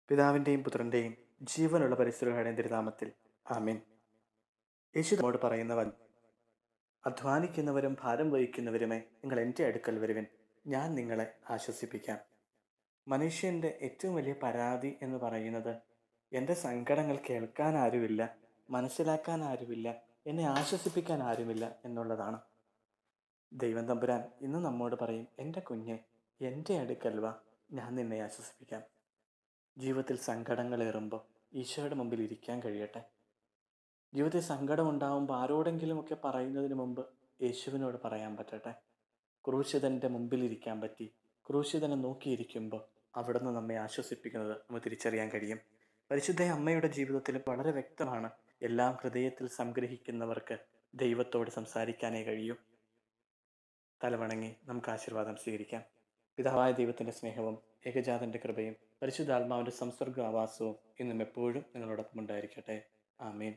പിതാവിൻ്റെയും പുത്രൻ്റെയും ജീവനുള്ള പരിശുദ്ധരുടെയും തിരുനാമത്തിൽ ആമേൻ. യേശു നമ്മോട് പറയുന്നവൻ, അധ്വാനിക്കുന്നവരും ഭാരം വഹിക്കുന്നവരുമേ, നിങ്ങൾ എൻ്റെ അടുക്കൽ വരുവിൻ, ഞാൻ നിങ്ങളെ ആശ്വസിപ്പിക്കാം. മനുഷ്യൻ്റെ ഏറ്റവും വലിയ പരാതി എന്ന് പറയുന്നത്, എൻ്റെ സങ്കടങ്ങൾ കേൾക്കാൻ ആരുമില്ല, മനസ്സിലാക്കാൻ ആരുമില്ല, എന്നെ ആശ്വസിപ്പിക്കാൻ ആരുമില്ല എന്നുള്ളതാണ്. ദൈവം തമ്പുരാൻ ഇന്ന് നമ്മോട് പറയും, എൻ്റെ കുഞ്ഞെ, എൻ്റെ അടുക്കൽ വാ, ഞാൻ നിന്നെ ആശ്വസിപ്പിക്കാം. ജീവിതത്തിൽ സങ്കടങ്ങളേറുമ്പോൾ ഈശോയുടെ മുമ്പിൽ ഇരിക്കാൻ കഴിയട്ടെ. ജീവിതത്തിൽ സങ്കടമുണ്ടാകുമ്പോൾ ആരോടെങ്കിലുമൊക്കെ പറയുന്നതിന് മുമ്പ് യേശുവിനോട് പറയാൻ പറ്റട്ടെ. ക്രൂശിതൻ്റെ മുമ്പിൽ ഇരിക്കാൻ പറ്റി, ക്രൂശിതനെ നോക്കിയിരിക്കുമ്പോൾ അവിടുന്ന് നമ്മെ ആശ്വസിപ്പിക്കുന്നത് നമുക്ക് തിരിച്ചറിയാൻ കഴിയും. പരിശുദ്ധ അമ്മയുടെ ജീവിതത്തിൽ വളരെ വ്യക്തമാണ്, എല്ലാം ഹൃദയത്തിൽ സംഗ്രഹിക്കുന്നവർക്ക് ദൈവത്തോട് സംസാരിക്കാനേ കഴിയൂ. തലവണങ്ങി നമുക്ക് ആശീർവാദം സ്വീകരിക്കാം. പിതാവായ ദൈവത്തിൻ്റെ സ്നേഹവും ഏകജാതൻ്റെ കൃപയും പരിശുദ്ധാത്മാവിൻ്റെ സംസർഗ ആവാസവും ഇന്നും എപ്പോഴും നിങ്ങളോടൊപ്പം ഉണ്ടായിരിക്കട്ടെ. ആമേൻ.